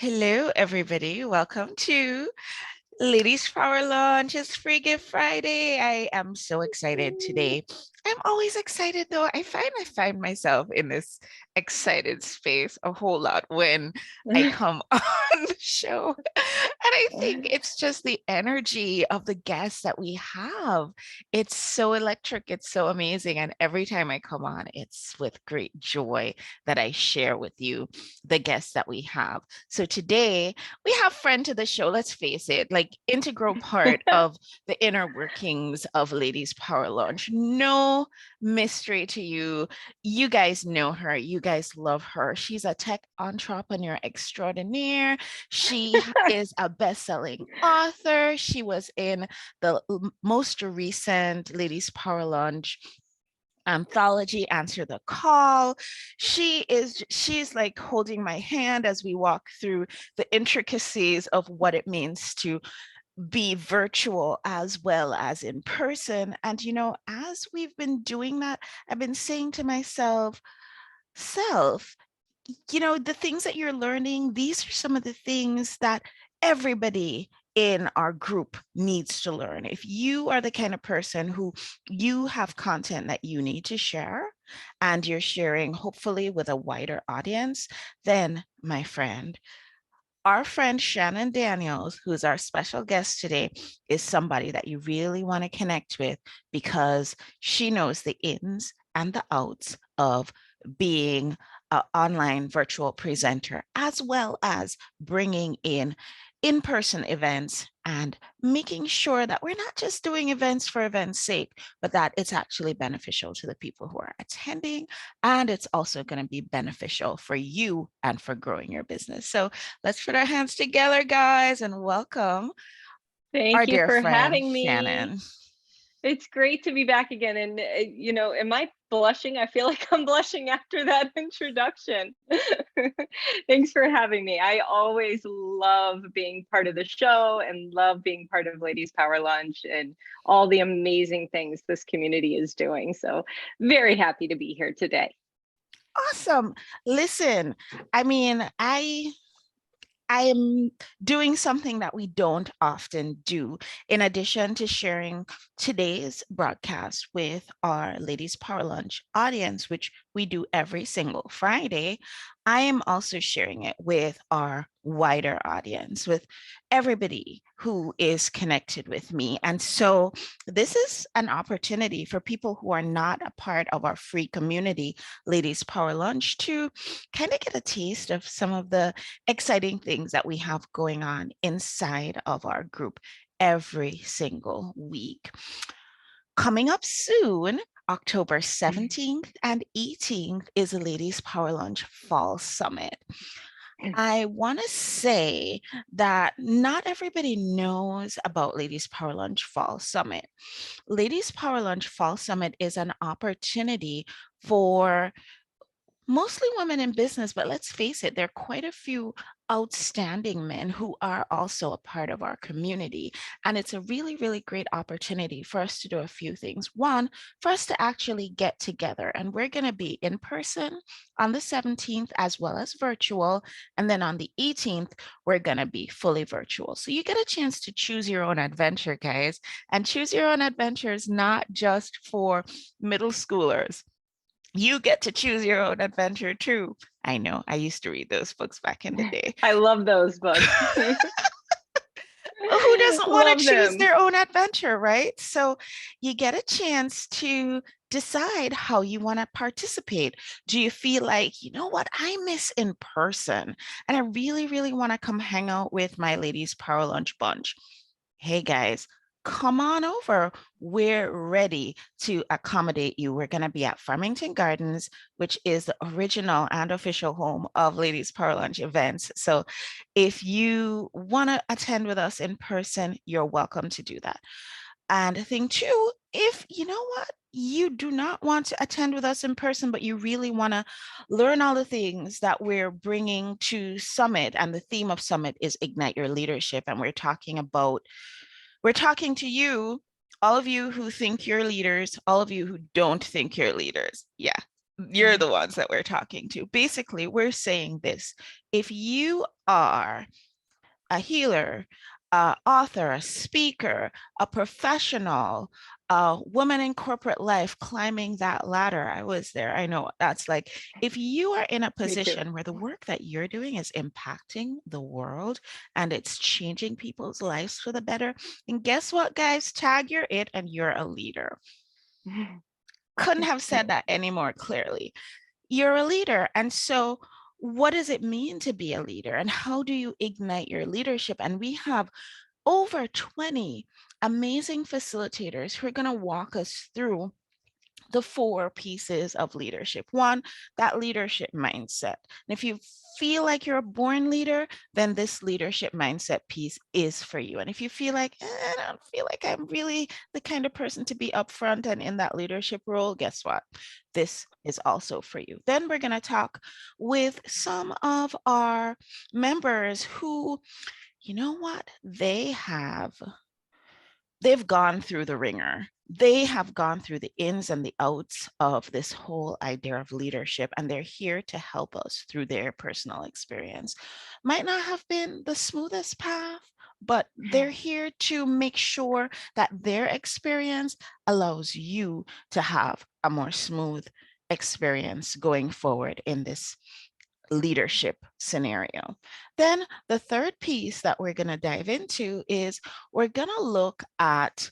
Hello, everybody. Welcome to Ladies Power Launch. It's Free Gift Friday. I am so excited today. I'm always excited though. I find myself in this excited space a whole lot when I come on the show. And I think it's just the energy of the guests that we have. It's so electric, it's so amazing. And every time I come on, it's with great joy that I share with you the guests that we have. So today we have friend to the show, let's face it, like integral part of the inner workings of Ladies Power Launch. No mystery to you. You guys know her. You guys love her. She's a tech entrepreneur extraordinaire. She is a best-selling author. She was in the most recent Ladies Power Launch anthology, Answer the Call. She's like holding my hand as we walk through the intricacies of what it means to be virtual as well as in person. And as we've been doing that, I've been saying to myself, self, the things that you're learning, these are some of the things that everybody in our group needs to learn. If you are the kind of person who you have content that you need to share and you're sharing hopefully with a wider audience, then my friend, our friend Shannon Daniels, who's our special guest today, is somebody that you really want to connect with because she knows the ins and the outs of being an online virtual presenter, as well as bringing in-person events and making sure that we're not just doing events for events' sake, but that it's actually beneficial to the people who are attending. And it's also going to be beneficial for you and for growing your business. So let's put our hands together, guys, and welcome our Thank you dear for friend, having me. Shannon. It's great to be back again. And, am I blushing? I feel like I'm blushing after that introduction. Thanks for having me. I always love being part of the show and love being part of Ladies Power Lunch and all the amazing things this community is doing. So, very happy to be here today. Awesome. Listen, I mean, I am doing something that we don't often do. In addition to sharing today's broadcast with our Ladies Power Lunch audience, which we do every single Friday, I am also sharing it with our wider audience, with everybody who is connected with me. And so this is an opportunity for people who are not a part of our free community, Ladies Power Lunch, to kind of get a taste of some of the exciting things that we have going on inside of our group every single week. Coming up soon, October 17th and 18th is the Ladies Power Lunch Fall Summit. I want to say that not everybody knows about Ladies Power Lunch Fall Summit. Ladies Power Lunch Fall Summit is an opportunity for mostly women in business, but let's face it, there are quite a few outstanding men who are also a part of our community. And it's a really, really great opportunity for us to do a few things. One, for us to actually get together, and we're going to be in person on the 17th as well as virtual. And then on the 18th, we're going to be fully virtual. So you get a chance to choose your own adventure, guys. And choose your own adventure is not just for middle schoolers. You get to choose your own adventure too. I know, I used to read those books back in the day. I love those books. Who doesn't want to Love choose them. their own adventure, right? So you get a chance to decide how you want to participate. Do you feel like, you know what, I miss in person and I really, really want to come hang out with my Ladies Power Lunch bunch? Hey guys, come on over. We're ready to accommodate you. We're going to be at Farmington Gardens, which is the original and official home of Ladies Power Lunch events. So if you want to attend with us in person, you're welcome to do that. And thing two, if you know what, you do not want to attend with us in person, but you really want to learn all the things that we're bringing to Summit, and the theme of Summit is Ignite Your Leadership. And we're talking to you, all of you who think you're leaders, all of you who don't think you're leaders. Yeah, you're the ones that we're talking to. Basically, we're saying this. If you are a healer, a author, a speaker, a professional, a woman in corporate life climbing that ladder. I was there. I know that's like, if you are in a Me too. position where the work that you're doing is impacting the world and it's changing people's lives for the better, and guess what, guys? Tag you're it and you're a leader. Couldn't have said that any more clearly. You're a leader. And so, what does it mean to be a leader? And how do you ignite your leadership? And we have over 20 amazing facilitators who are going to walk us through the 4 pieces of leadership. One, that leadership mindset. And if you feel like you're a born leader, then this leadership mindset piece is for you. And if you feel like, I don't feel like I'm really the kind of person to be upfront and in that leadership role, guess what? This is also for you. Then we're going to talk with some of our members who, you know what? They've gone through the ringer. They have gone through the ins and the outs of this whole idea of leadership, and they're here to help us through their personal experience. Might not have been the smoothest path, but they're here to make sure that their experience allows you to have a more smooth experience going forward in this leadership scenario. Then the third piece that we're going to dive into is we're going to look at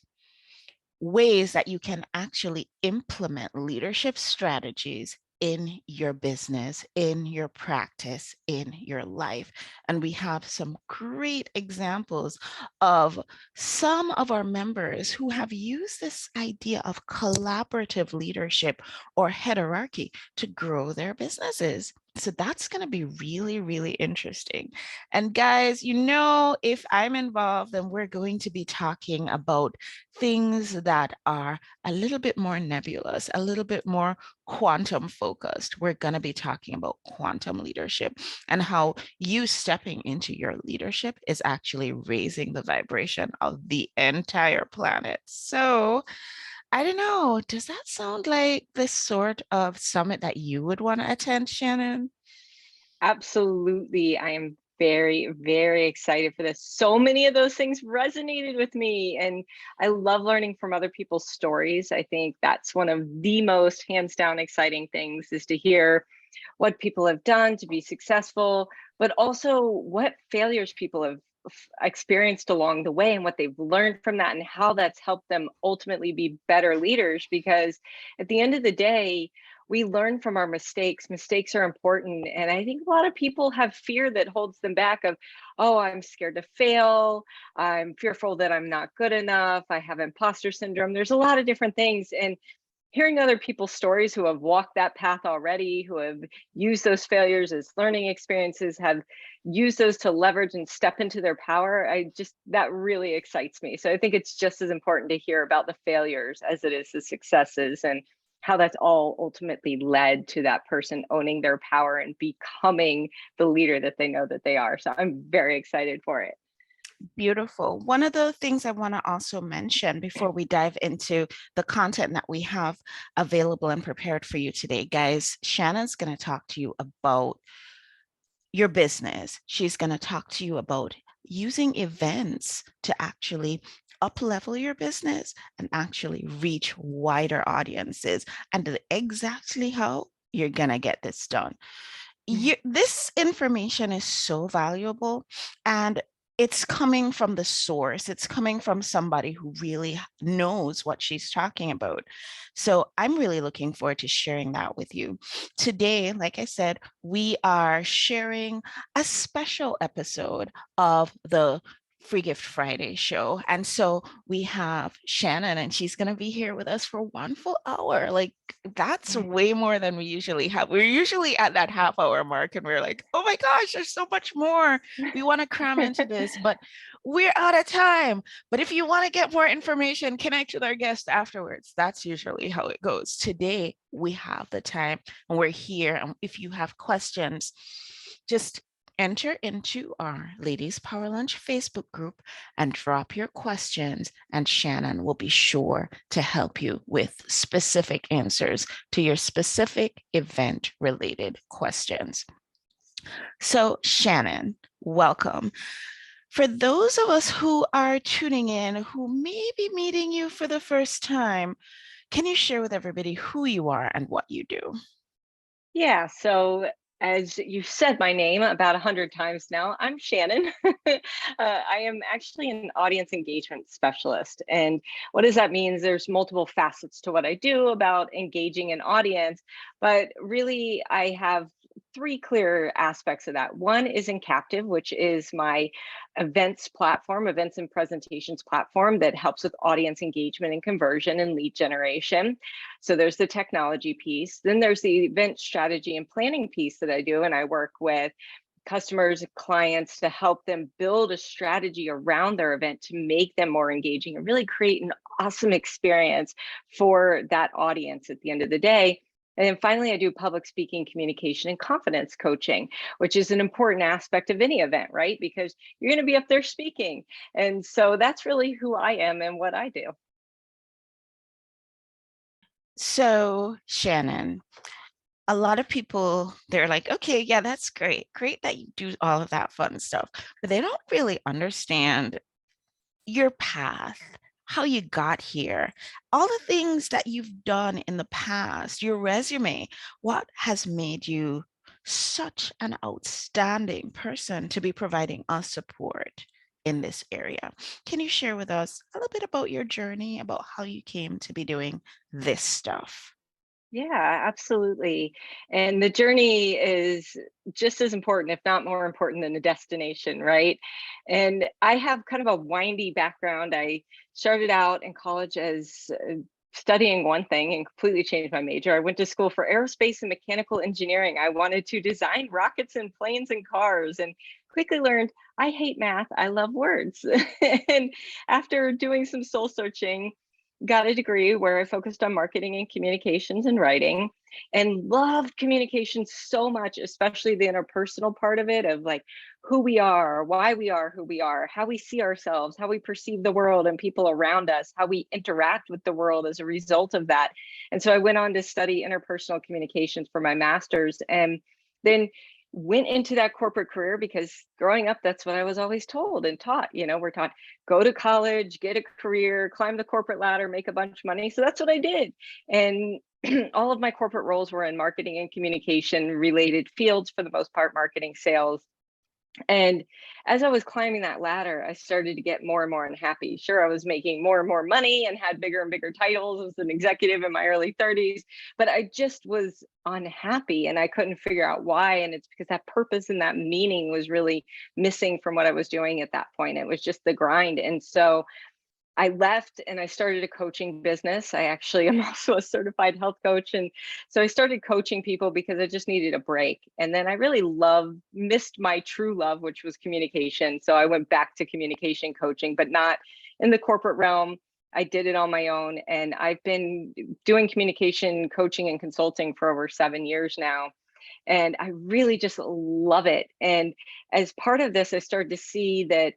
ways that you can actually implement leadership strategies in your business, in your practice, in your life. And we have some great examples of some of our members who have used this idea of collaborative leadership or hierarchy to grow their businesses. So that's going to be really, really interesting. And guys, if I'm involved, then we're going to be talking about things that are a little bit more nebulous, a little bit more quantum focused. We're going to be talking about quantum leadership and how you stepping into your leadership is actually raising the vibration of the entire planet. So, I don't know, does that sound like the sort of summit that you would want to attend, Shannon? Absolutely. I am very, very excited for this. So many of those things resonated with me, and I love learning from other people's stories. I think that's one of the most hands down exciting things, is to hear what people have done to be successful, but also what failures people have experienced along the way and what they've learned from that and how that's helped them ultimately be better leaders. Because at the end of the day, we learn from our mistakes. Mistakes are important. And I think a lot of people have fear that holds them back of, oh, I'm scared to fail. I'm fearful that I'm not good enough. I have imposter syndrome. There's a lot of different things. And hearing other people's stories who have walked that path already, who have used those failures as learning experiences, have used those to leverage and step into their power, that really excites me. So I think it's just as important to hear about the failures as it is the successes, and how that's all ultimately led to that person owning their power and becoming the leader that they know that they are. So I'm very excited for it. Beautiful. One of the things I want to also mention before we dive into the content that we have available and prepared for you today, guys, Shannon's going to talk to you about your business. She's going to talk to you about using events to actually up level your business and actually reach wider audiences, and exactly how you're going to get this done. This information is so valuable, and it's coming from the source. It's coming from somebody who really knows what she's talking about. So I'm really looking forward to sharing that with you. Today, like I said, we are sharing a special episode of the Free Gift Friday show. And so we have Shannon, and she's going to be here with us for 1 full hour. Like, that's way more than we usually have. We're usually at that half-hour mark, and we're like, oh my gosh, there's so much more we want to cram into this, but we're out of time. But if you want to get more information, connect with our guest afterwards. That's usually how it goes. Today, we have the time and we're here. And if you have questions, just enter into our Ladies Power Lunch Facebook group and drop your questions, and Shannon will be sure to help you with specific answers to your specific event-related questions. So, Shannon, welcome. For those of us who are tuning in who may be meeting you for the first time, can you share with everybody who you are and what you do? Yeah, so as you've said my name about 100 times now, I'm Shannon. I am actually an audience engagement specialist. And what does that mean? There's multiple facets to what I do about engaging an audience, but really I have three clear aspects of that. One is in Captive, which is my events platform, events and presentations platform that helps with audience engagement and conversion and lead generation. So there's the technology piece. Then there's the event strategy and planning piece that I do. And I work with customers, clients to help them build a strategy around their event to make them more engaging and really create an awesome experience for that audience at the end of the day. And then finally, I do public speaking, communication, and confidence coaching, which is an important aspect of any event, right? Because you're going to be up there speaking. And so that's really who I am and what I do. So, Shannon, a lot of people, they're like, okay, yeah, that's great. Great that you do all of that fun stuff, but they don't really understand your path, how you got here, all the things that you've done in the past, your resume, what has made you such an outstanding person to be providing us support in this area. Can you share with us a little bit about your journey, about how you came to be doing this stuff? Yeah, absolutely. And the journey is just as important, if not more important than the destination, right? And I have kind of a windy background. I started out in college as studying one thing and completely changed my major. I went to school for aerospace and mechanical engineering. I wanted to design rockets and planes and cars, and quickly learned I hate math. I love words. And after doing some soul searching, got a degree where I focused on marketing and communications and writing, and loved communication so much, especially the interpersonal part of it, of like who we are who we are, how we see ourselves, how we perceive the world and people around us, how we interact with the world as a result of that. And so I went on to study interpersonal communications for my master's, and then went into that corporate career because growing up, that's what I was always told and taught. You know, we're taught go to college, get a career, climb the corporate ladder, make a bunch of money. So that's what I did. And all of my corporate roles were in marketing and communication related fields, for the most part, marketing, sales. And as I was climbing that ladder, I started to get more and more unhappy. Sure, I was making more and more money and had bigger and bigger titles as an executive in my early 30s, but I just was unhappy and I couldn't figure out why. And it's because that purpose and that meaning was really missing from what I was doing at that point. It was just the grind. And so I left and I started a coaching business. I actually am also a certified health coach. And so I started coaching people because I just needed a break. And then I really missed my true love, which was communication. So I went back to communication coaching, but not in the corporate realm. I did it on my own. And I've been doing communication coaching and consulting for over 7 years now. And I really just love it. And as part of this, I started to see that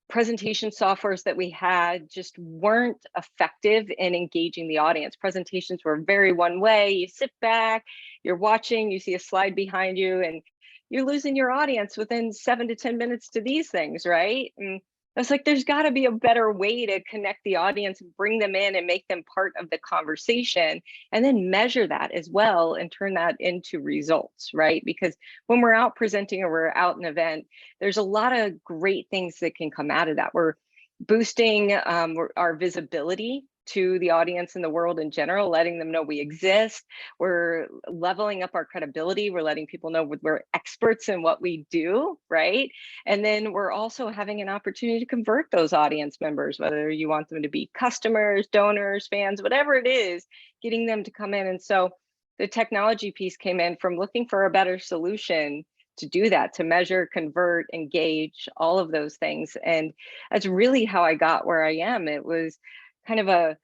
presentation softwares that we had just weren't effective in engaging the audience. Presentations were very one way. You sit back, you're watching, you see a slide behind you, and you're losing your audience within 7 to 10 minutes to these things, right? And I was like, there's got to be a better way to connect the audience, bring them in and make them part of the conversation, and then measure that as well and turn that into results, right? Because when we're out presenting or we're out an event, there's a lot of great things that can come out of that. We're boosting our visibility to the audience and the world in general, letting them know we exist. We're leveling up our credibility. We're letting people know we're experts in what we do, right? And then we're also having an opportunity to convert those audience members, whether you want them to be customers, donors, fans, whatever it is, getting them to come in. And so the technology piece came in from looking for a better solution to do that, to measure, convert, engage, all of those things. And that's really how I got where I am. It was kind of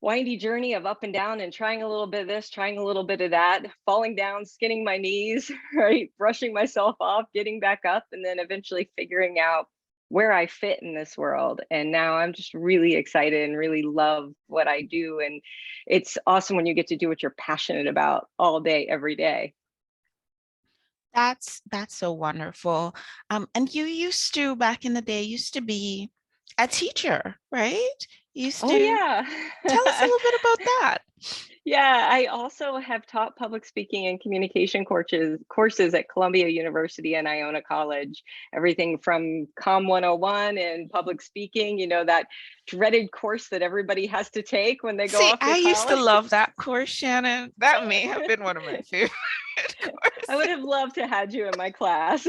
windy journey of up and down and trying a little bit of this, trying a little bit of that, falling down, skinning my knees, right? Brushing myself off, getting back up, and then eventually figuring out where I fit in this world. And now I'm just really excited and really love what I do. And it's awesome when you get to do what you're passionate about all day, every day. That's so wonderful. And you used to, back in the day, used to be a teacher, right? You used Oh, to tell us a yeah. little bit about that. Yeah, I also have taught public speaking and communication courses at Columbia University and Iona College. Everything from Com 101 and public speaking, that dreaded course that everybody has to take when they go See, off to I used to college. love that course, Shannon. That may have been one of my favorite I would courses. have loved to had you in my class.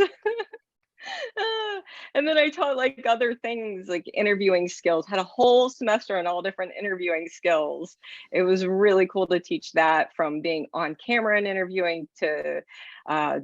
And then I taught like other things like interviewing skills, had a whole semester on all different interviewing skills. It was really cool to teach that, from being on camera and interviewing to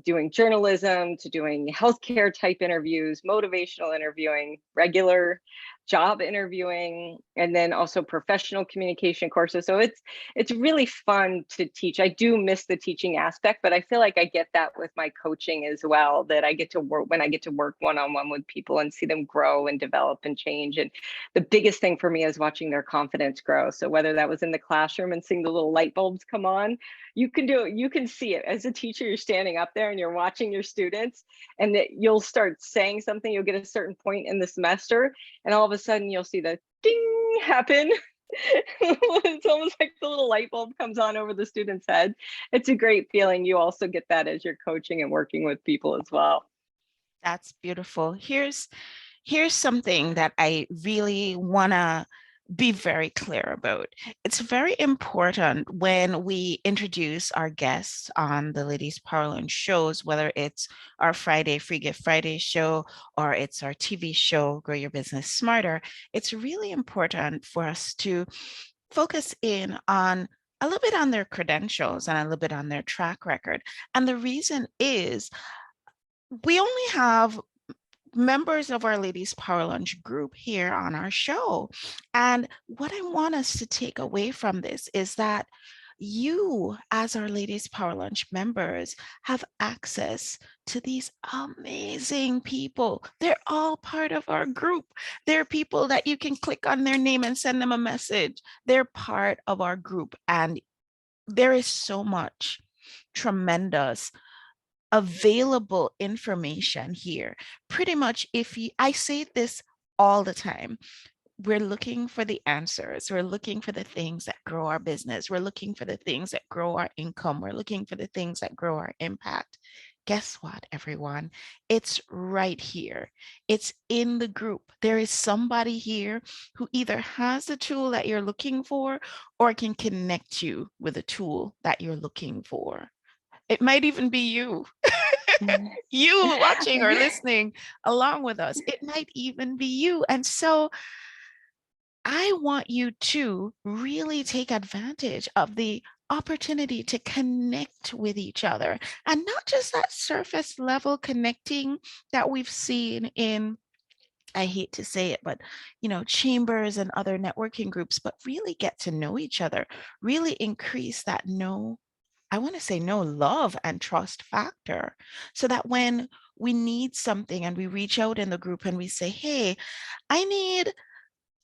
doing journalism to doing healthcare type interviews, motivational interviewing, regular job interviewing, and then also professional communication courses. So it's really fun to teach. I do miss the teaching aspect, but I feel like I get that with my coaching as well, that I get to work when I get to work one-on-one with people and see them grow and develop and change. And the biggest thing for me is watching their confidence grow. So whether that was in the classroom and seeing the little light bulbs come on, you can do it. You can see it as a teacher. You're standing up there and you're watching your students, and that you'll start saying something. You'll get a certain point in the semester, and all of a sudden you'll see the ding happen. It's almost like the little light bulb comes on over the student's head. It's a great feeling. You also get that as you're coaching and working with people as well. That's beautiful. Here's something that I really want to be very clear about. It's very important when we introduce our guests on the Ladies Power Lunch shows, whether it's our Friday Free Gift Friday show or it's our TV show, Grow Your Business Smarter. It's really important for us to focus in on a little bit on their credentials and a little bit on their track record. And the reason is we only have members of our Ladies Power Lunch group here on our show. And what I want us to take away from this is that you, as our Ladies Power Lunch members, have access to these amazing people. They're all part of our group. They're people that you can click on their name and send them a message. They're part of our group. And there is so much tremendous available information here. Pretty much, I say this all the time, we're looking for the answers. We're looking for the things that grow our business. We're looking for the things that grow our income. We're looking for the things that grow our impact. Guess what, everyone? It's right here. It's in the group. There is somebody here who either has the tool that you're looking for or can connect you with a tool that you're looking for. It might even be you. You watching or listening along with us. It might even be you. And so I want you to really take advantage of the opportunity to connect with each other, and not just that surface level connecting that we've seen in, I hate to say it, but chambers and other networking groups, but really get to know each other, really increase that I want to say no love and trust factor, so that when we need something and we reach out in the group and we say, hey, I need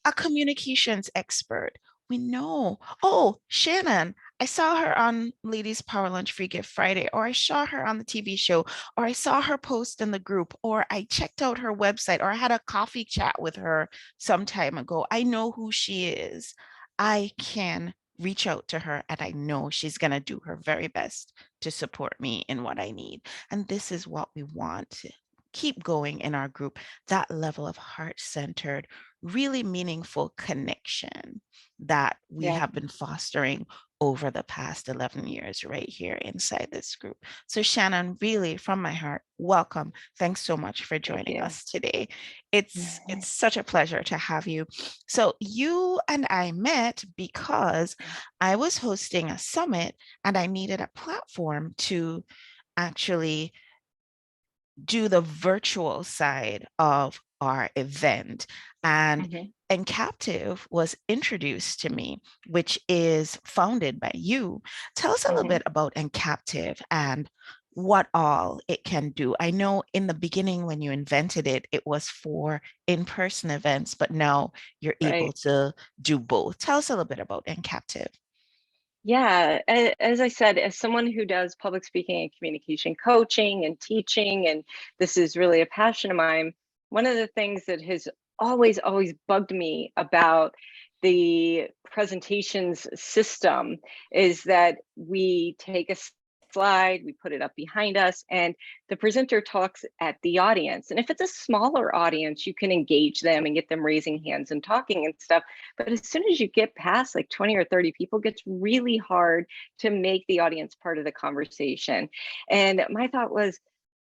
a communications expert. We know, oh, Shannon, I saw her on Ladies Power Lunch Free Gift Friday, or I saw her on the TV show, or I saw her post in the group, or I checked out her website, or I had a coffee chat with her some time ago. I know who she is. I can reach out to her, and I know she's going to do her very best to support me in what I need. And this is what we want to keep going in our group, that level of heart-centered, really meaningful connection that we Yeah, have been fostering over the past 11 years right here inside this group. So Shannon, really from my heart, welcome. Thanks so much for thank joining you. us today. It's such a pleasure to have you. So you and I met because I was hosting a summit and I needed a platform to actually do the virtual side of our event. And Mhm. Encaptive was introduced to me, which is founded by you. Tell us a little Mhm. bit about Encaptive and what all it can do. I know in the beginning when you invented it, it was for in-person events, but now you're able Right. to do both. Tell us a little bit about Encaptive. Yeah, as I said, as someone who does public speaking and communication coaching and teaching, and this is really a passion of mine, one of the things that has always bugged me about the presentations system is that we take a slide, we put it up behind us, and the presenter talks at the audience. And if it's a smaller audience, you can engage them and get them raising hands and talking and stuff. But as soon as you get past like 20 or 30 people, it gets really hard to make the audience part of the conversation. And my thought was,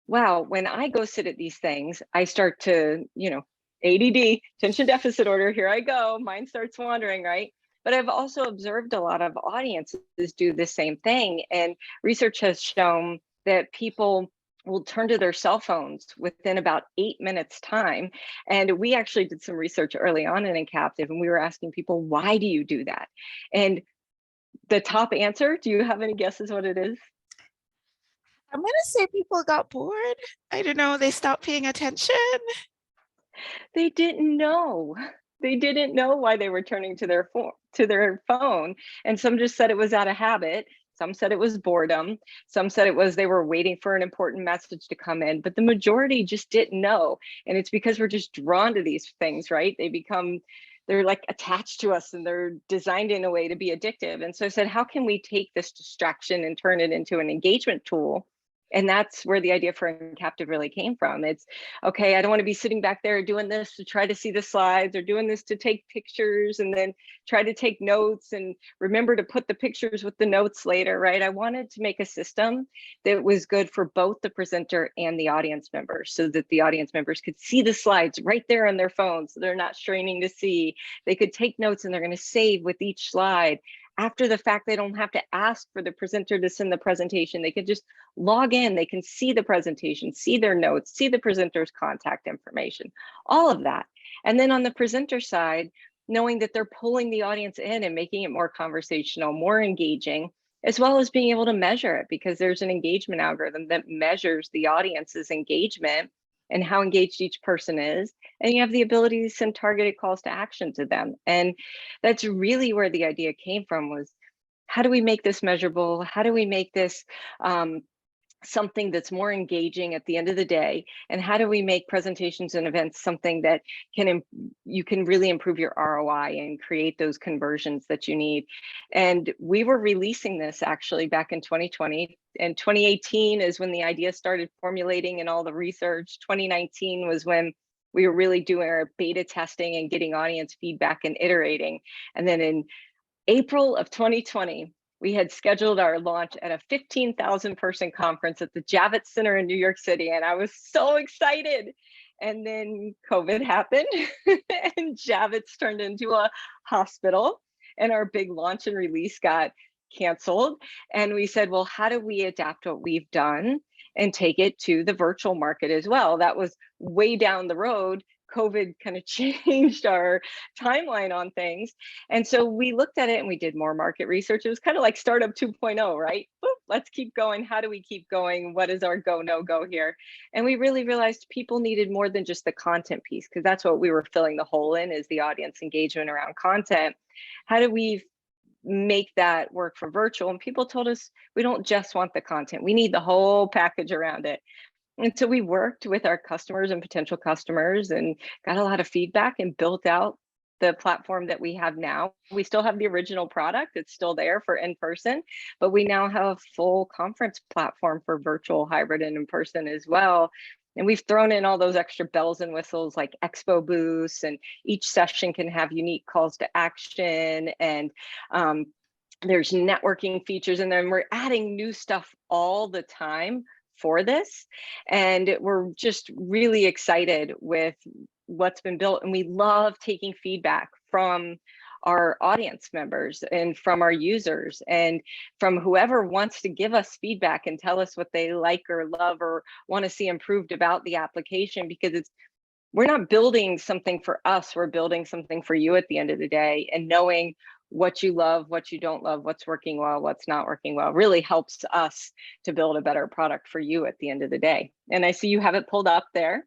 wow, when I go sit at these things, I start to, ADD, attention deficit order, here I go. Mind starts wandering, right? But I've also observed a lot of audiences do the same thing. And research has shown that people will turn to their cell phones within about 8 minutes time. And we actually did some research early on in Captive, and we were asking people, why do you do that? And the top answer, do you have any guesses what it is? I'm going to say people got bored. I don't know. They stopped paying attention. They didn't know. They didn't know why they were turning to their phone. And some just said it was out of habit. Some said it was boredom. Some said it was they were waiting for an important message to come in. But the majority just didn't know. And it's because we're just drawn to these things, right? They're like attached to us and they're designed in a way to be addictive. And so I said, how can we take this distraction and turn it into an engagement tool? And that's where the idea for Captive really came from. It's okay, I don't want to be sitting back there doing this to try to see the slides or doing this to take pictures and then try to take notes and remember to put the pictures with the notes later, right? I wanted to make a system that was good for both the presenter and the audience members so that the audience members could see the slides right there on their phones. So they're not straining to see. They could take notes and they're going to save with each slide. After the fact, they don't have to ask for the presenter to send the presentation. They could just log in, they can see the presentation, see their notes, see the presenter's contact information, all of that. And then on the presenter side, knowing that they're pulling the audience in and making it more conversational, more engaging, as well as being able to measure it because there's an engagement algorithm that measures the audience's engagement and how engaged each person is. And you have the ability to send targeted calls to action to them. And that's really where the idea came from was, how do we make this measurable? How do we make this something that's more engaging at the end of the day, and how do we make presentations and events something that you can really improve your ROI and create those conversions that you need? And we were releasing this actually back in 2020, and 2018 is when the idea started formulating and all the research. 2019 was when we were really doing our beta testing and getting audience feedback and iterating. And then in April of 2020, we had scheduled our launch at a 15,000 person conference at the Javits Center in New York City. And I was so excited. And then COVID happened and Javits turned into a hospital and our big launch and release got canceled. And we said, well, how do we adapt what we've done and take it to the virtual market as well? That was way down the road. COVID kind of changed our timeline on things. And so we looked at it and we did more market research. It was kind of like startup 2.0, right? Boop, let's keep going. How do we keep going? What is our go, no go here? And we really realized people needed more than just the content piece, because that's what we were filling the hole in, is the audience engagement around content. How do we make that work for virtual? And people told us, we don't just want the content, we need the whole package around it. And so we worked with our customers and potential customers and got a lot of feedback and built out the platform that we have now. We still have the original product, it's still there for in person, but we now have a full conference platform for virtual, hybrid, and in person as well. And we've thrown in all those extra bells and whistles like expo booths, and each session can have unique calls to action, and there's networking features, and then we're adding new stuff all the time for this. And we're just really excited with what's been built. And we love taking feedback from our audience members and from our users and from whoever wants to give us feedback and tell us what they like or love or want to see improved about the application, because it's we're not building something for us, we're building something for you at the end of the day. And knowing what you love, what you don't love, what's working well, what's not working well, really helps us to build a better product for you at the end of the day. And I see you have it pulled up there.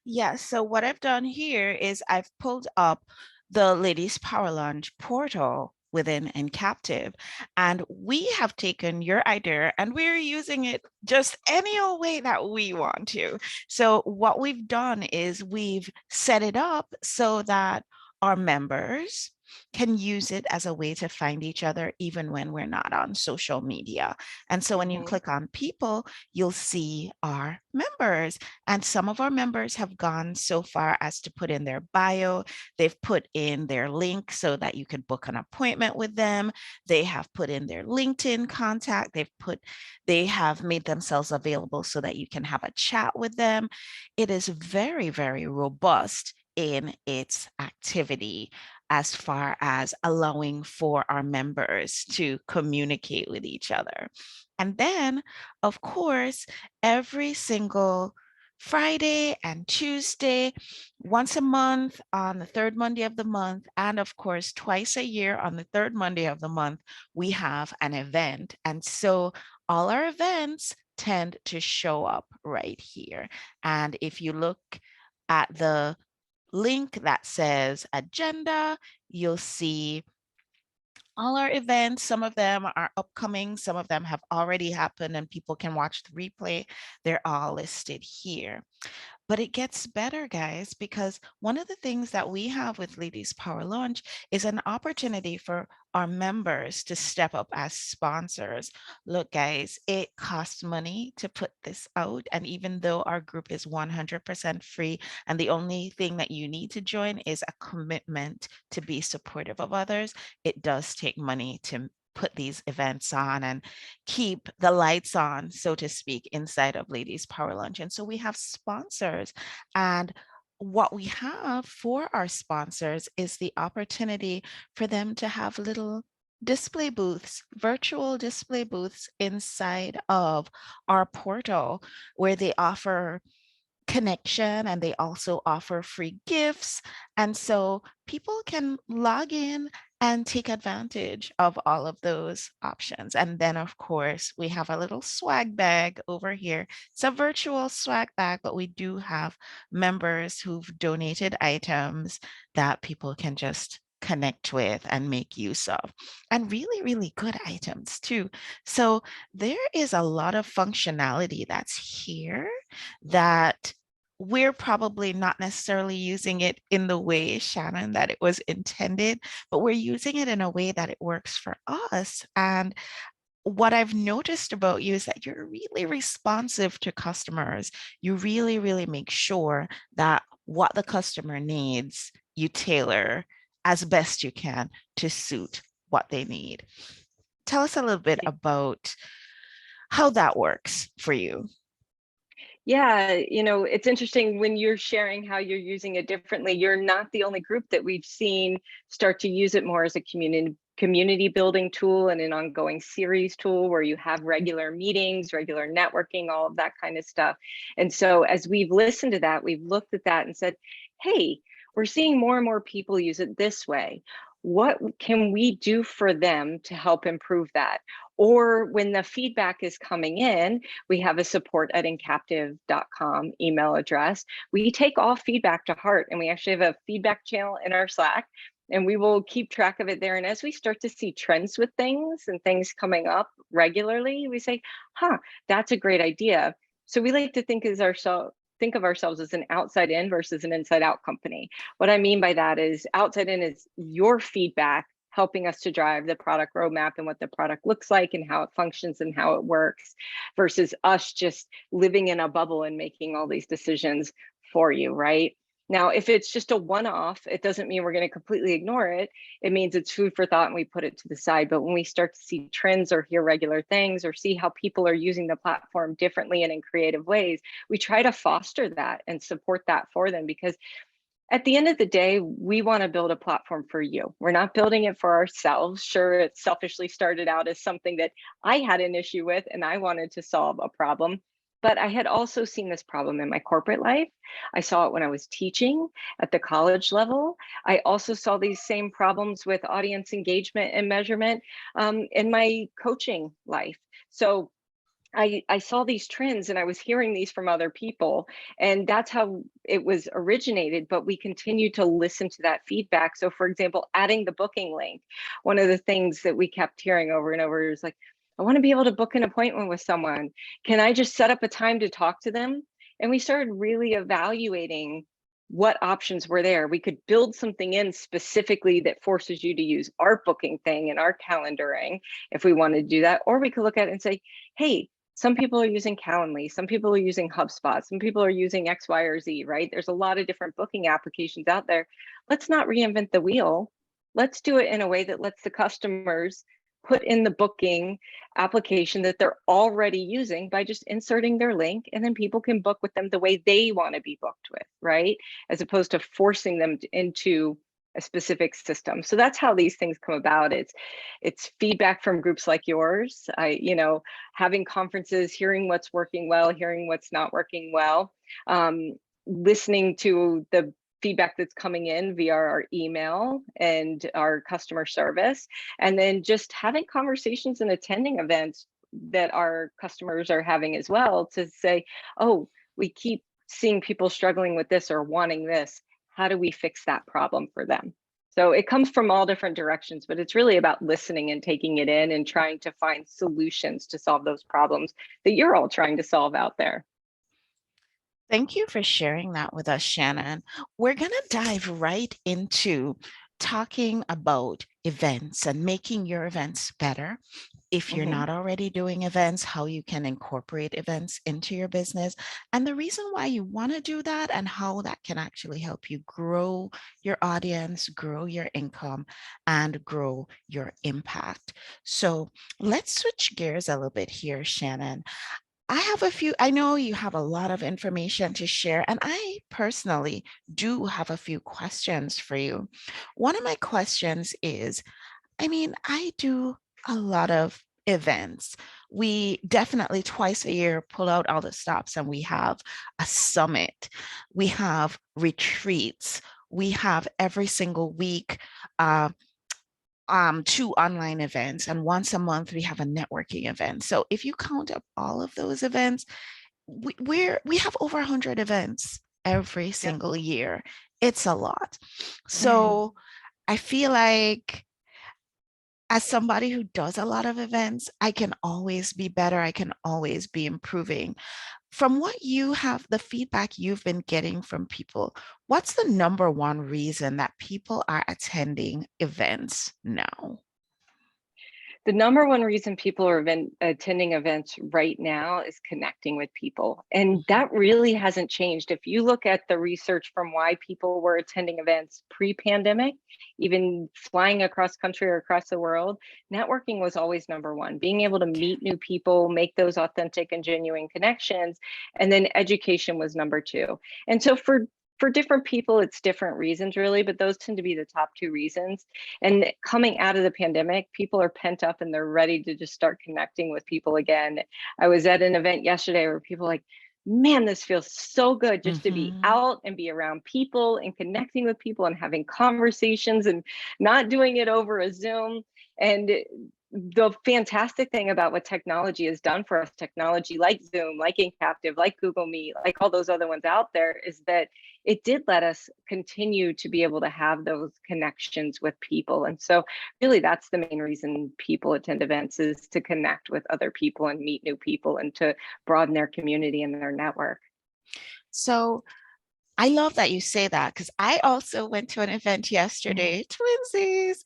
Yeah, so what I've done here is I've pulled up the Ladies Power Lunch portal within Encaptive, and we have taken your idea and we're using it just any old way that we want to. So what we've done is we've set it up so that our members can use it as a way to find each other even when we're not on social media. And so when you Mhm. click on people, you'll see our members. And some of our members have gone so far as to put in their bio. They've put in their link so that you can book an appointment with them. They have put in their LinkedIn contact. They have made themselves available so that you can have a chat with them. It is very, very robust in its activity as far as allowing for our members to communicate with each other. And then, of course, every single Friday and Tuesday, once a month on the third Monday of the month, and of course, twice a year on the third Monday of the month, we have an event. And so all our events tend to show up right here. And if you look at the link that says agenda, you'll see all our events. Some of them are upcoming, some of them have already happened, and people can watch the replay. They're all listed here. But it gets better, guys, because one of the things that we have with Ladies Power Launch is an opportunity for our members to step up as sponsors. Look, guys, it costs money to put this out. And even though our group is 100% free, and the only thing that you need to join is a commitment to be supportive of others, it does take money to put these events on and keep the lights on, so to speak, inside of Ladies Power Lunch. And so we have sponsors. And what we have for our sponsors is the opportunity for them to have little display booths, virtual display booths inside of our portal where they offer connection and they also offer free gifts. And so people can log in and take advantage of all of those options. And then, of course, we have a little swag bag over here. It's a virtual swag bag, but we do have members who've donated items that people can just connect with and make use of, and really, really good items too. So there is a lot of functionality that's here that we're probably not necessarily using it in the way, Shannon, that it was intended, but we're using it in a way that it works for us. And what I've noticed about you is that you're really responsive to customers. You really, really make sure that what the customer needs, you tailor as best you can to suit what they need. Tell us a little bit about how that works for you. Yeah, it's interesting when you're sharing how you're using it differently. You're not the only group that we've seen start to use it more as a community building tool and an ongoing series tool where you have regular meetings, regular networking, all of that kind of stuff. And so as we've listened to that, we've looked at that and said, hey, we're seeing more and more people use it this way. What can we do for them to help improve that? Or when the feedback is coming in, we have a support@encaptive.com email address. We take all feedback to heart, and we actually have a feedback channel in our Slack, and we will keep track of it there. And as we start to see trends with things and things coming up regularly, we say, that's a great idea. So we like to think of ourselves as an outside in versus an inside out company. What I mean by that is outside in is your feedback helping us to drive the product roadmap and what the product looks like and how it functions and how it works, versus us just living in a bubble and making all these decisions for you, right? Now, if it's just a one-off, it doesn't mean we're going to completely ignore it. It means it's food for thought and we put it to the side. But when we start to see trends or hear regular things or see how people are using the platform differently and in creative ways, we try to foster that and support that for them, because at the end of the day, we want to build a platform for you. We're not building it for ourselves. Sure, it selfishly started out as something that I had an issue with and I wanted to solve a problem. But I had also seen this problem in my corporate life. I saw it when I was teaching at the college level. I also saw these same problems with audience engagement and measurement in my coaching life. So I saw these trends and I was hearing these from other people, and that's how it was originated. But we continue to listen to that feedback. So, for example, adding the booking link, one of the things that we kept hearing over and over is like, I want to be able to book an appointment with someone. Can I just set up a time to talk to them? And we started really evaluating what options were there. We could build something in specifically that forces you to use our booking thing and our calendaring if we wanted to do that. Or we could look at it and say, hey, some people are using Calendly, some people are using HubSpot, some people are using X, Y, or Z, right? There's a lot of different booking applications out there. Let's not reinvent the wheel. Let's do it in a way that lets the customers put in the booking application that they're already using by just inserting their link, and then people can book with them the way they want to be booked with, right? As opposed to forcing them into a specific system. So that's how these things come about. It's feedback from groups like yours. Having conferences, hearing what's working well, hearing what's not working well, listening to the feedback that's coming in via our email and our customer service, and then just having conversations and attending events that our customers are having as well to say, oh, we keep seeing people struggling with this or wanting this. How do we fix that problem for them? So it comes from all different directions, but it's really about listening and taking it in and trying to find solutions to solve those problems that you're all trying to solve out there. Thank you for sharing that with us, Shannon. We're going to dive right into talking about events and making your events better. If you're Mhm. not already doing events, how you can incorporate events into your business, and the reason why you want to do that, and how that can actually help you grow your audience, grow your income, and grow your impact. So let's switch gears a little bit here, Shannon. I know you have a lot of information to share, and I personally do have a few questions for you. One of my questions is, I do a lot of events. We definitely twice a year pull out all the stops and we have a summit. We have retreats. We have every single week uh, two online events, and once a month we have a networking event. So if you count up all of those events, we have over 100 events every Yep. single year. It's a lot. So I feel like, as somebody who does a lot of events, I can always be better. I can always be improving. From what you have, the feedback you've been getting from people, what's the number one reason that people are attending events now? The number one reason people are attending events right now is connecting with people. And Mhm. that really hasn't changed. If you look at the research from why people were attending events pre-pandemic, even flying across country or across the world, networking was always number one. Being able to meet new people, make those authentic and genuine connections, and then education was number two. And so for different people, it's different reasons really, but those tend to be the top two reasons. And coming out of the pandemic, people are pent up and they're ready to just start connecting with people again. I was at an event yesterday where people were like, man, this feels so good just to be Mhm. out and be around people and connecting with people and having conversations and not doing it over a Zoom. And the fantastic thing about what technology has done for us, technology like Zoom, like Incaptive, like Google Meet, like all those other ones out there, is that it did let us continue to be able to have those connections with people. And so really that's the main reason people attend events, is to connect with other people and meet new people and to broaden their community and their network. So I love that you say that, because I also went to an event yesterday, twinsies.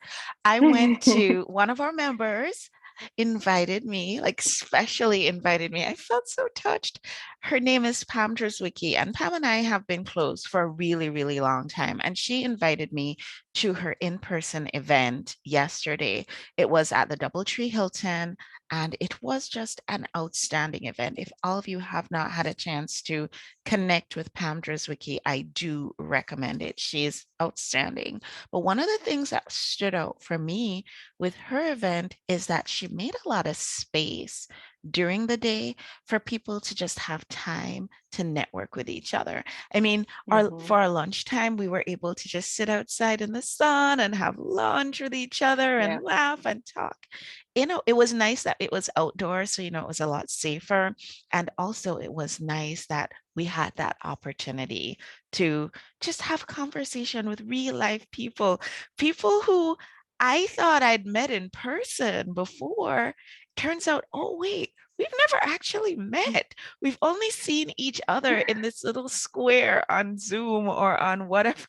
I went to one of our members invited me, like specially invited me. I felt so touched. Her name is Pam Drzwicki, and Pam and I have been close for a really, really long time. And she invited me to her in-person event yesterday. It was at the Doubletree Hilton, and it was just an outstanding event. If all of you have not had a chance to connect with Pam Drzwicki, I do recommend it. She's outstanding. But one of the things that stood out for me with her event is that she made a lot of space during the day for people to just have time to network with each other. I mean, Mhm. for our lunchtime, we were able to just sit outside in the sun and have lunch with each other and Yeah. laugh and talk. It was nice that it was outdoors, so it was a lot safer. And also, it was nice that we had that opportunity to just have conversation with real life people who I thought I'd met in person before. Turns out, oh, wait, we've never actually met. We've only seen each other in this little square on Zoom or on whatever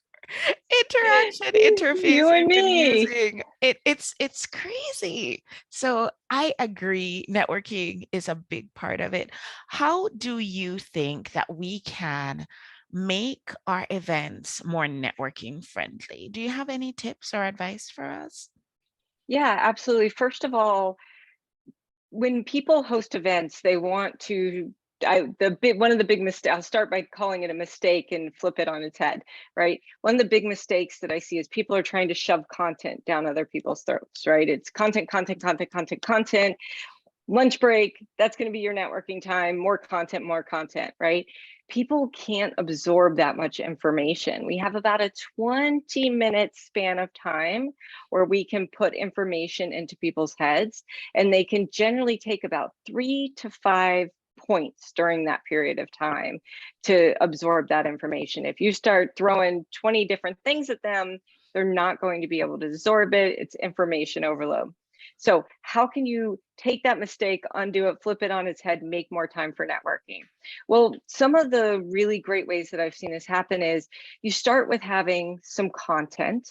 interaction interface You and we've been me. using. It's crazy. So I agree, networking is a big part of it. How do you think that we can make our events more networking friendly? Do you have any tips or advice for us? Yeah, absolutely. First of all, when people host events, they want to one of the big mistakes, I'll start by calling it a mistake and flip it on its head, right? One of the big mistakes that I see is people are trying to shove content down other people's throats, right? It's content, content, content, content, content. Lunch break, that's going to be your networking time, more content, right? People can't absorb that much information. We have about a 20-minute span of time where we can put information into people's heads, and they can generally take about 3 to 5 points during that period of time to absorb that information. If you start throwing 20 different things at them, they're not going to be able to absorb it. It's information overload. So how can you take that mistake, undo it, flip it on its head, make more time for networking? Well, some of the really great ways that I've seen this happen is you start with having some content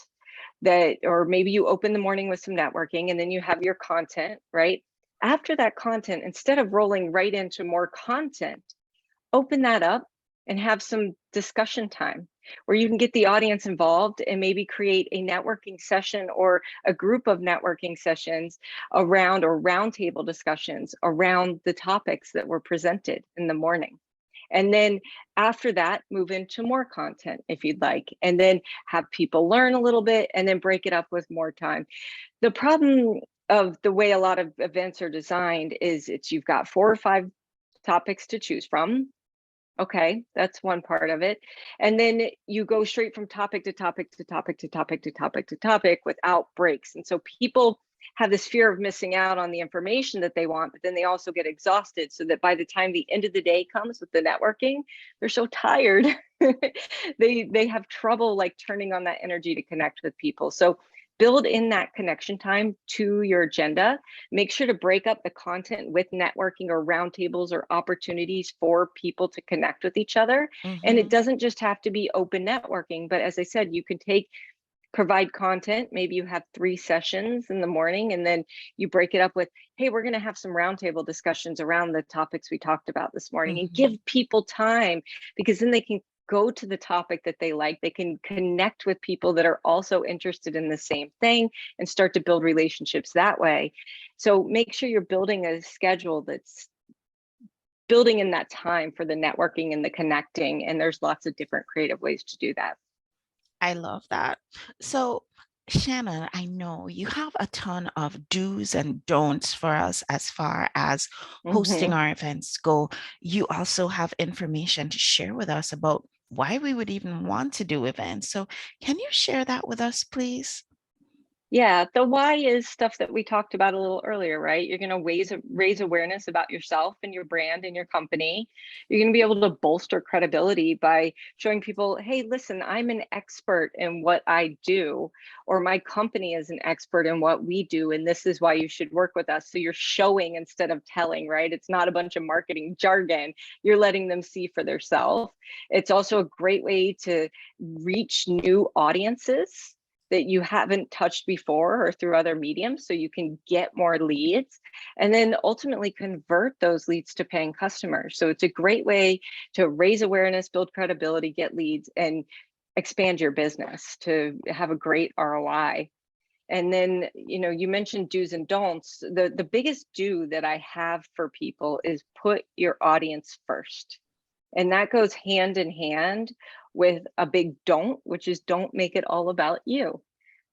that, or maybe you open the morning with some networking and then you have your content, right? After that content, instead of rolling right into more content, open that up and have some discussion time where you can get the audience involved and maybe create a networking session or a group of networking sessions around, or roundtable discussions around the topics that were presented in the morning. And then after that, move into more content if you'd like, and then have people learn a little bit and then break it up with more time. The problem of the way a lot of events are designed is you've got 4 or 5 topics to choose from. Okay, that's one part of it. And then you go straight from topic to topic to topic to topic to topic to topic without breaks. And so people have this fear of missing out on the information that they want, but then they also get exhausted, so that by the time the end of the day comes with the networking, they're so tired. They have trouble like turning on that energy to connect with people. So build in that connection time to your agenda. Make sure to break up the content with networking or roundtables or opportunities for people to connect with each other. And it Mm-hmm. doesn't just have to be open networking, but as I said, you can provide content. Maybe you have 3 sessions in the morning and then you break it up with, hey, we're going to have some roundtable discussions around the topics we talked about this morning, and give Mm-hmm. people time, because then they can go to the topic that they like. They can connect with people that are also interested in the same thing and start to build relationships that way. So make sure you're building a schedule that's building in that time for the networking and the connecting. And there's lots of different creative ways to do that. I love that. So, Shannon, I know you have a ton of do's and don'ts for us as far as hosting Mhm. our events go. You also have information to share with us about why we would even want to do events. So, can you share that with us, please? Yeah, the why is stuff that we talked about a little earlier, right? You're going to raise awareness about yourself and your brand and your company. You're going to be able to bolster credibility by showing people, hey, listen, I'm an expert in what I do, or my company is an expert in what we do, and this is why you should work with us. So you're showing instead of telling, right? It's not a bunch of marketing jargon. You're letting them see for themselves. It's also a great way to reach new audiences that you haven't touched before or through other mediums, so you can get more leads and then ultimately convert those leads to paying customers. So it's a great way to raise awareness, build credibility, get leads, and expand your business to have a great ROI. And then, you mentioned do's and don'ts. The biggest do that I have for people is put your audience first. And that goes hand in hand with a big don't, which is don't make it all about you.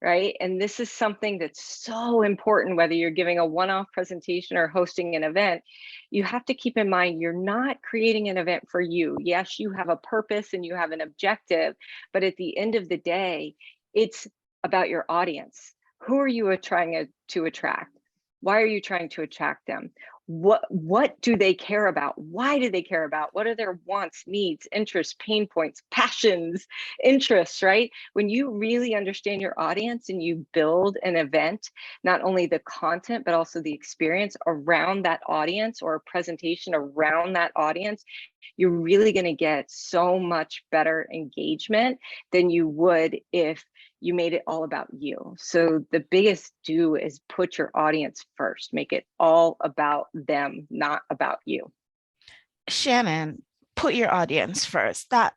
right? And this is something that's so important, whether you're giving a one-off presentation or hosting an event. You have to keep in mind, you're not creating an event for you. Yes, you have a purpose and you have an objective, but at the end of the day, it's about your audience. Who are you trying to attract? Why are you trying to attract them? What do they care about? Why do they care about? What are their wants, needs, interests, pain points, passions, interests, right? When you really understand your audience and you build an event, not only the content, but also the experience around that audience or a presentation around that audience, you're really going to get so much better engagement than you would if you made it all about you. So the biggest do is put your audience first, make it all about them, not about you. Shannon, put your audience first. That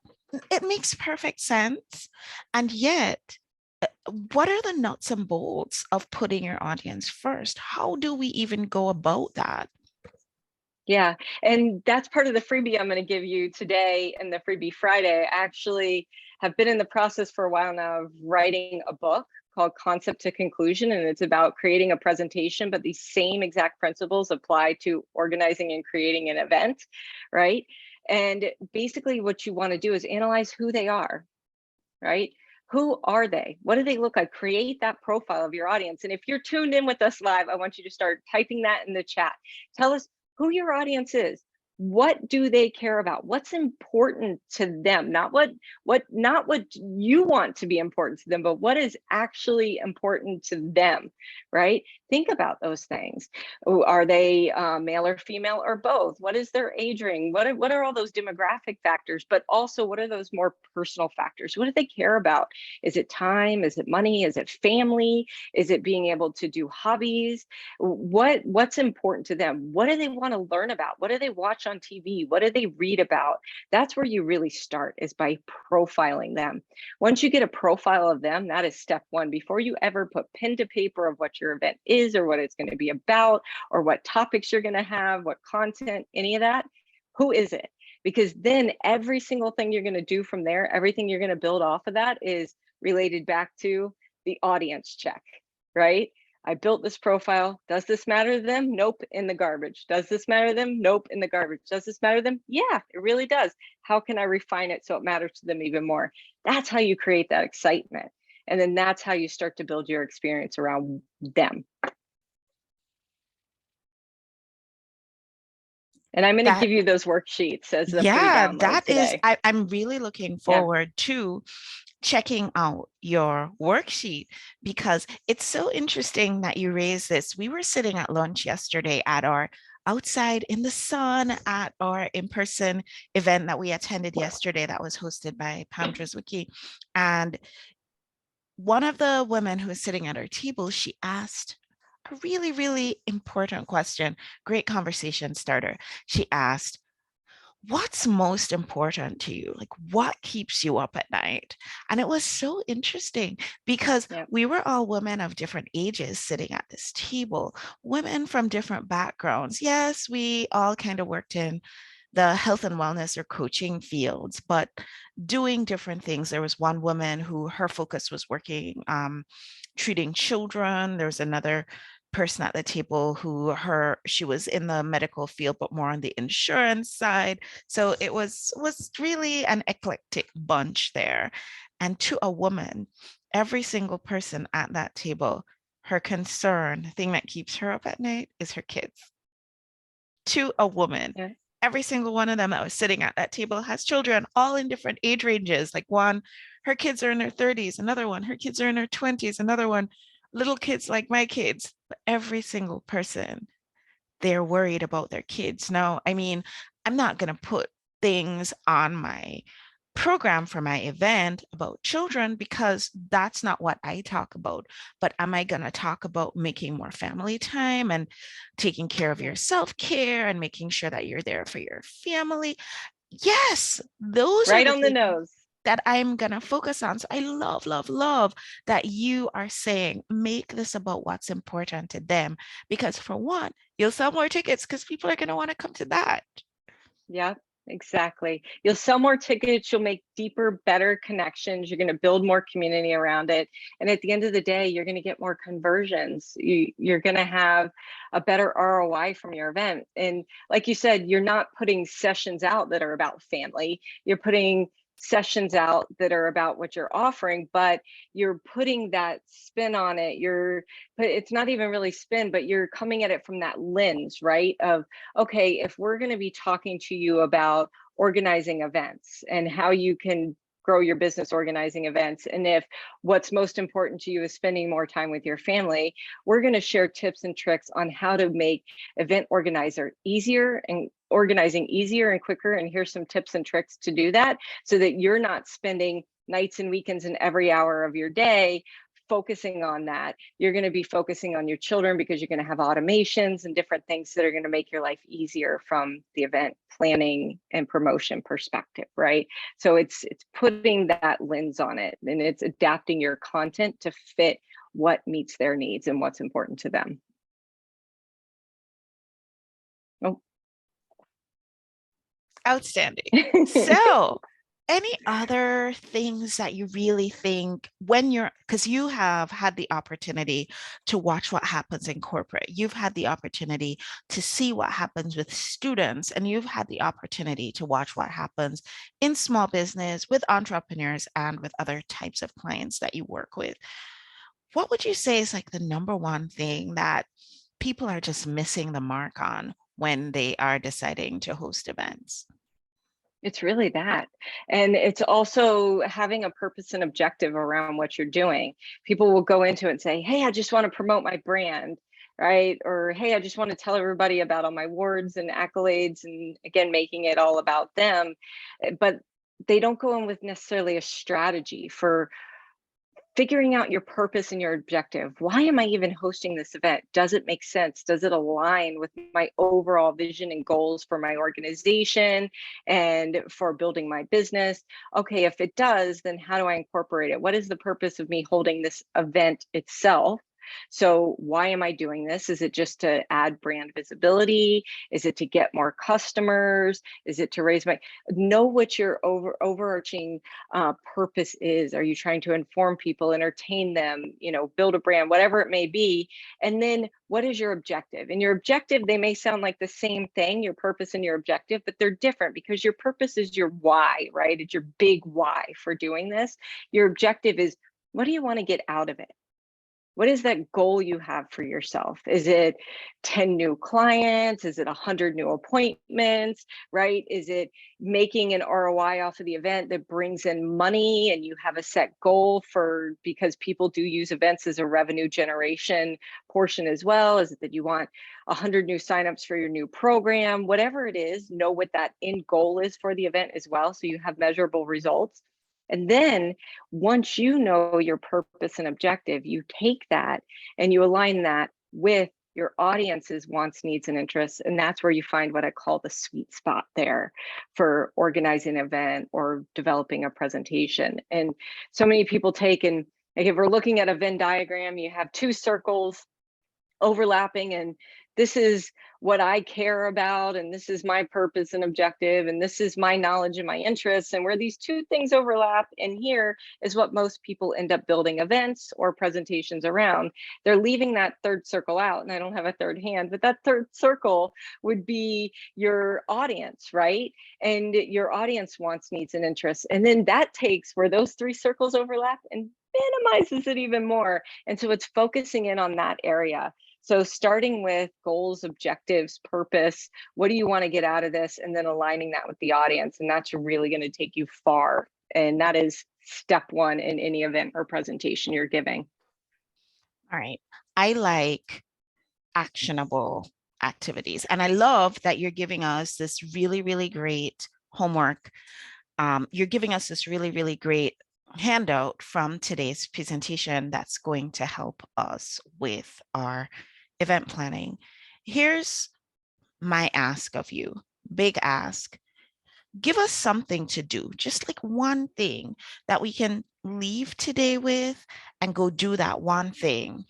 it makes perfect sense. And yet, what are the nuts and bolts of putting your audience first? How do we even go about that? Yeah, and that's part of the freebie I'm going to give you today and the freebie Friday. I actually have been in the process for a while now of writing a book called Concept to Conclusion, and it's about creating a presentation, but these same exact principles apply to organizing and creating an event, right? And basically what you want to do is analyze who they are, right? Who are they? What do they look like? Create that profile of your audience. And if you're tuned in with us live, I want you to start typing that in the chat. Tell us who your audience is. What do they care about? What's important to them? Not what you want to be important to them, but what is actually important to them, right? Think about those things. Are they male or female or both? What is their age ring? What are all those demographic factors? But also, what are those more personal factors? What do they care about? Is it time? Is it money? Is it family? Is it being able to do hobbies? What's important to them? What do they want to learn about? What do they watch on TV? What do they read about? That's where you really start, is by profiling them. Once you get a profile of them, that is step one. Before you ever put pen to paper of what your event is or what it's going to be about or what topics you're going to have, what content, any of that, who is it? Because then every single thing you're going to do from there, everything you're going to build off of that is related back to the audience check, right? I built this profile. Does this matter to them? Nope, in the garbage. Does this matter to them? Nope, in the garbage. Does this matter to them? Yeah, it really does. How can I refine it so it matters to them even more? That's how you create that excitement. And then that's how you start to build your experience around them. And I'm going to That give you those worksheets as the free Yeah, download that is, today. I'm really looking Yeah. forward to checking out your worksheet because it's so interesting that you raised this. We were sitting at lunch yesterday at our outside in the sun at our in-person event that we attended yesterday that was hosted by Pam Drzwicki. And one of the women who was sitting at our table, she asked a really, really important question. Great conversation starter. She asked, what's most important to you? Like, what keeps you up at night? And it was so interesting because Yeah. we were all women of different ages sitting at this table, women from different backgrounds. Yes, we all kind of worked in the health and wellness or coaching fields, but doing different things. There was one woman who her focus was working, treating children. There was another person at the table who she was in the medical field, but more on the insurance side. So it was really an eclectic bunch there. And to a woman, every single person at that table, her concern, the thing that keeps her up at night is her kids. To a woman, Yeah. every single one of them that was sitting at that table has children, all in different age ranges. Like one, her kids are in their 30s, another one, her kids are in their 20s, another one, little kids like my kids. But every single person, they're worried about their kids. Now, I mean, I'm not going to put things on my program for my event about children because that's not what I talk about. But am I going to talk about making more family time and taking care of Yeah. your self-care and making sure that you're there for your family? Yes, those are Right the on the things nose. that I'm going to focus on. So I love, love, love that you are saying, make this about what's important to them. Because for one, you'll sell more tickets because people are going to want to come to that. Yeah. Exactly. You'll sell more tickets, you'll make deeper, better connections, you're going to build more community around it. And at the end of the day, you're going to get more conversions. You're going to have a better ROI from your event. And like you said, you're not putting sessions out that are about family. You're putting sessions out that are about what you're offering, but you're putting that spin on it. But it's not even really spin, but you're coming at it from that lens, right? Of, okay, if we're going to be talking to you about organizing events and how you can grow your business organizing events, and if what's most important to you is spending more time with your family, we're going to share tips and tricks on how to make event organizer easier and organizing easier and quicker. And here's some tips and tricks to do that so that you're not spending nights and weekends and every hour of your day focusing on that. You're going to be focusing on your children because you're going to have automations and different things that are going to make your life easier from the event planning and promotion perspective, right? So it's putting that lens on it, and it's adapting your content to fit what meets their needs and what's important to them. Oh. Outstanding. So, any other things that you really think when because you have had the opportunity to watch what happens in corporate, you've had the opportunity to see what happens with students, and you've had the opportunity to watch what happens in small business with entrepreneurs and with other types of clients that you work with. What would you say is like the number one thing that people are just missing the mark on when they are deciding to host events? It's really that. And it's also having a purpose and objective around what you're doing. People will go into it and say, hey, I just want to promote my brand, right? Or, hey, I just want to tell everybody about all my awards and accolades, and again, making it all about them. But they don't go in with necessarily a strategy for figuring out your purpose and your objective. Why am I even hosting this event? Does it make sense? Does it align with my overall vision and goals for my organization and for building my business? Okay, if it does, then how do I incorporate it? What is the purpose of me holding this event itself? So why am I doing this? Is it just to add brand visibility? Is it to get more customers? Is it to raise my, know what your overarching purpose is? Are you trying to inform people, entertain them, build a brand, whatever it may be? And then what is your objective? And your objective, they may sound like the same thing, your purpose and your objective, but they're different because your purpose is your why, right? It's your big why for doing this. Your objective is, what do you want to get out of it? What is that goal you have for yourself? Is it 10 new clients? Is it 100 new appointments, right? Is it making an ROI off of the event that brings in money and you have a set goal for, because people do use events as a revenue generation portion as well? Is it that you want 100 new signups for your new program? Whatever it is, know what that end goal is for the event as well, so you have measurable results. And then once you know your purpose and objective, you take that and you align that with your audience's wants, needs, and interests. And that's where you find what I call the sweet spot there for organizing an event or developing a presentation. And so many people take, and like if we're looking at a Venn diagram, you have two circles overlapping, and this is what I care about, and this is my purpose and objective, and this is my knowledge and my interests, and where these two things overlap, and here is what most people end up building events or presentations around. They're leaving that third circle out, and I don't have a third hand, but that third circle would be your audience, right? And your audience wants, needs, and interests, and then that takes where those three circles overlap and minimizes it even more. And so it's focusing in on that area. So starting with goals, objectives, purpose, what do you want to get out of this? And then aligning that with the audience. And that's really going to take you far. And that is step one in any event or presentation you're giving. All right. I like actionable activities. And I love that you're giving us this really, really great homework. You're giving us this really, really great handout from today's presentation that's going to help us with our event planning. Here's my ask of you, big ask. Give us something to do, just like one thing that we can leave today with and go do that one thing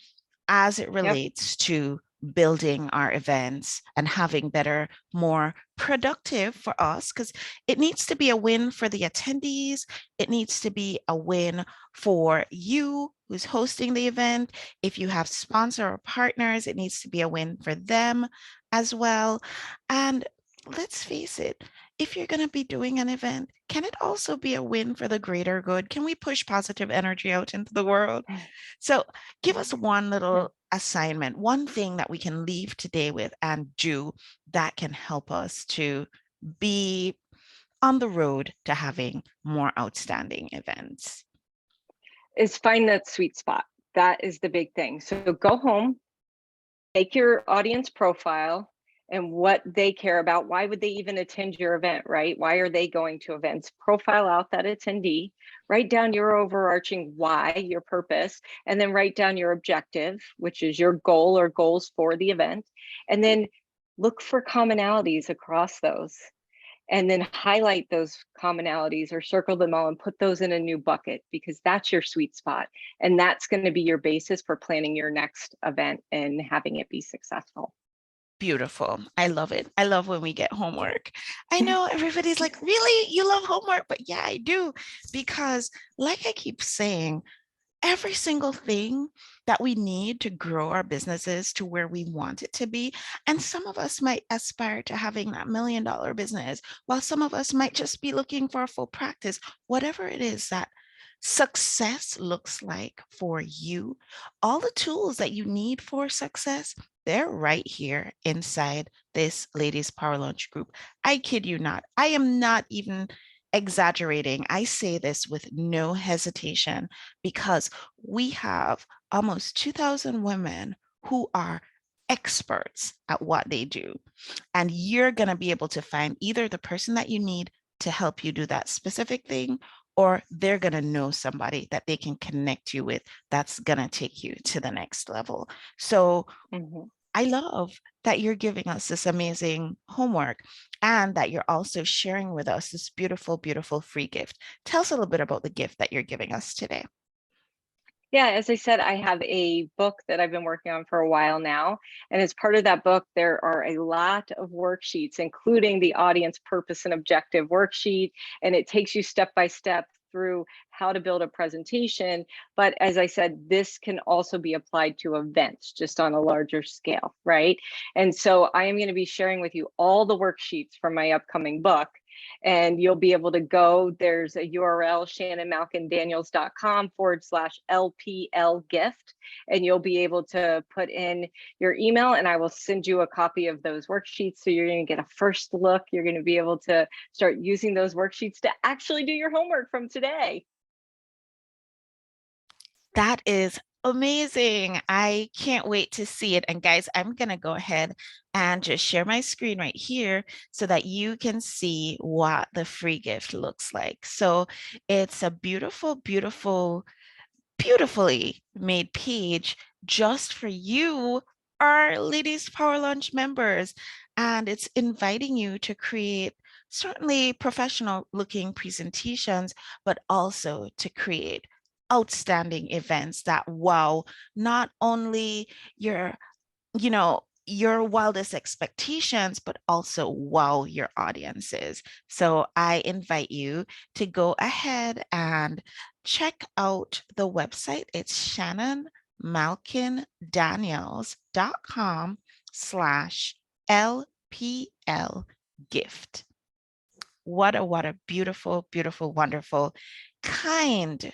as it Yep. relates to building our events and having better, more productive for us, because it needs to be a win for the attendees. It needs to be a win for you who's hosting the event. If you have sponsor or partners, it needs to be a win for them as well. And let's face it, if you're going to be doing an event, can it also be a win for the greater good? Can we push positive energy out into the world? So give us one Yeah. little assignment, one thing that we can leave today with and do that can help us to be on the road to having more outstanding events. Is find that sweet spot. That is the big thing. So go home, make your audience profile and what they care about. Why would they even attend your event, right? Why are they going to events? Profile out that attendee, write down your overarching why, your purpose, and then write down your objective, which is your goal or goals for the event. And then look for commonalities across those. And then highlight those commonalities or circle them all and put those in a new bucket, because that's your sweet spot. And that's going to be your basis for planning your next event and having it be successful. Beautiful. I love it. I love when we get homework. I know everybody's like, really? You love homework? But yeah, I do. Because, like I keep saying, every single thing that we need to grow our businesses to where we want it to be. And some of us might aspire to having that $1 million business, while some of us might just be looking for a full practice. Whatever it is that success looks like for you, all the tools that you need for success, they're right here inside this Ladies Power Lunch group. I kid you not. I am not even exaggerating. I say this with no hesitation because we have almost 2,000 women who are experts at what they do. And you're going to be able to find either the person that you need to help you do that specific thing, or they're going to know somebody that they can connect you with that's going to take you to the next level. So I love that you're giving us this amazing homework and that you're also sharing with us this beautiful, beautiful free gift. Tell us a little bit about the gift that you're giving us today. Yeah, as I said, I have a book that I've been working on for a while now. And as part of that book, there are a lot of worksheets, including the audience purpose and objective worksheet. And it takes you step by step through how to build a presentation. But as I said, this can also be applied to events just on a larger scale, right? And so I am going to be sharing with you all the worksheets from my upcoming book. And you'll be able to go, there's a URL, shannonmalkindaniels.com/LPL gift. And you'll be able to put in your email and I will send you a copy of those worksheets. So you're going to get a first look. You're going to be able to start using those worksheets to actually do your homework from today. That is amazing. I can't wait to see it. And guys, I'm going to go ahead and just share my screen right here so that you can see what the free gift looks like. So it's a beautiful, beautiful, beautifully made page just for you, our Ladies Power Lunch members. And it's inviting you to create certainly professional looking presentations, but also to create outstanding events that wow, not only your, your wildest expectations, but also wow your audiences. So I invite you to go ahead and check out the website. It's shannonmalkindaniels.com/LPL gift. What a beautiful, beautiful, wonderful, kind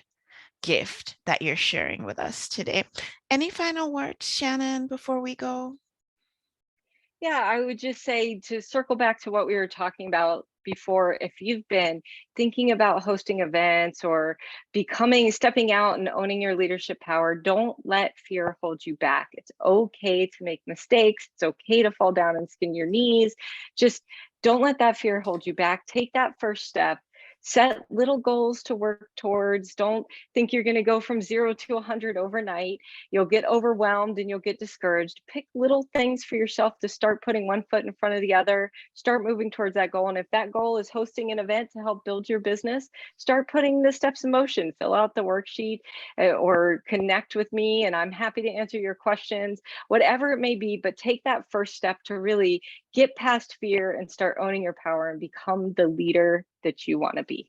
gift that you're sharing with us today. Any final words, Shannon, before we go? Yeah, I would just say, to circle back to what we were talking about before, if you've been thinking about hosting events or stepping out and owning your leadership power, don't let fear hold you back. It's okay to make mistakes. It's okay to fall down and skin your knees. Just don't let that fear hold you back. Take that first step. Set little goals to work towards. Don't think you're going to go from 0 to 100 overnight. You'll get overwhelmed and you'll get discouraged. Pick little things for yourself to start putting one foot in front of the other. Start moving towards that goal. And if that goal is hosting an event to help build your business, start putting the steps in motion. Fill out the worksheet, or connect with me, and I'm happy to answer your questions, whatever it may be. But take that first step to really get past fear and start owning your power and become the leader that you want to be.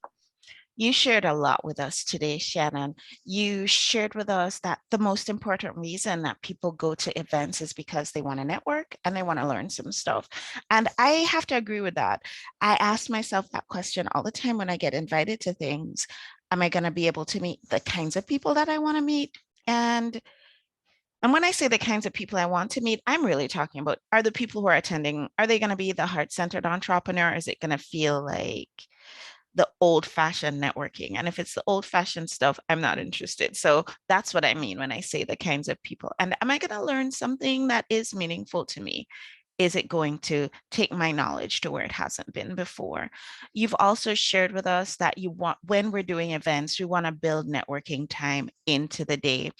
You shared a lot with us today, Shannon. You shared with us that the most important reason that people go to events is because they want to network and they want to learn some stuff. And I have to agree with that. I ask myself that question all the time when I get invited to things. Am I going to be able to meet the kinds of people that I want to meet? And when I say the kinds of people I want to meet, I'm really talking about, are the people who are attending, are they going to be the heart-centered entrepreneur? Is it going to feel like the old-fashioned networking? And if it's the old-fashioned stuff, I'm not interested. So that's what I mean when I say the kinds of people. And am I going to learn something that is meaningful to me? Is it going to take my knowledge to where it hasn't been before? You've also shared with us that you want, when we're doing events, we want to build networking time into the day.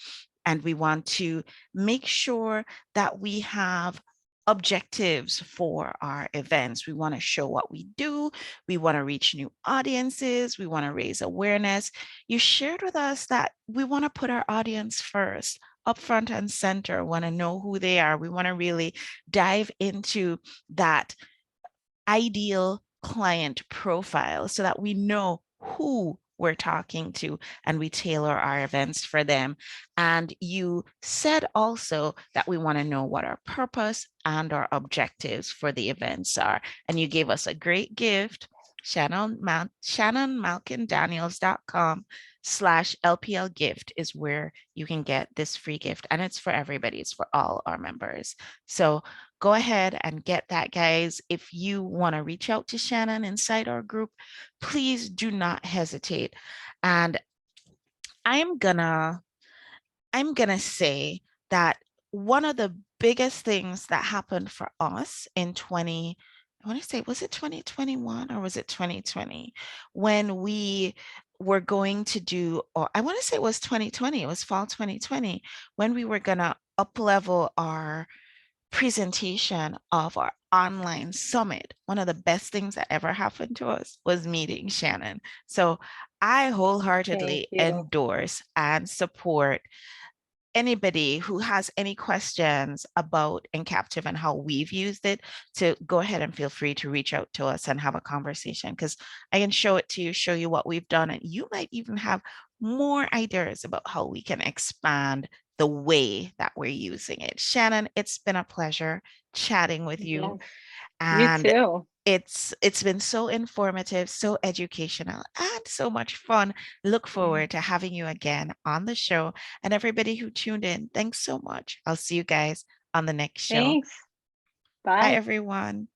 And we want to make sure that we have objectives for our events. We want to show what we do. We want to reach new audiences. We want to raise awareness. You shared with us that we want to put our audience first, up front and center, want to know who they are. We want to really dive into that ideal client profile so that we know who we're talking to and we tailor our events for them. And you said also that we want to know what our purpose and our objectives for the events are. And you gave us a great gift. ShannonMalkinDaniels.com/LPL gift is where you can get this free gift. And it's for everybody, it's for all our members. So go ahead and get that, guys. If you want to reach out to Shannon inside our group, please do not hesitate. And I'm gonna say that one of the biggest things that happened for us in 20, I want to say, was it 2021 or was it 2020 when we were going to do, or I want to say it was 2020, it was fall 2020, when we were gonna up level our presentation of our online summit. One of the best things that ever happened to us was meeting Shannon. So I Thank wholeheartedly you. endorse and support anybody who has any questions about Encaptive and how we've used it to go ahead and feel free to reach out to us and have a conversation, because I can show it to you, show you what we've done, and you might even have more ideas about how we can expand the way that we're using it. Shannon, it's been a pleasure chatting with you, Yes, you and too. it's been so informative, so educational, and so much fun. Look Yeah. forward to having you again on the show. And everybody who tuned in, thanks so much. I'll see you guys on the next show. Thanks. Bye, Bye. everyone.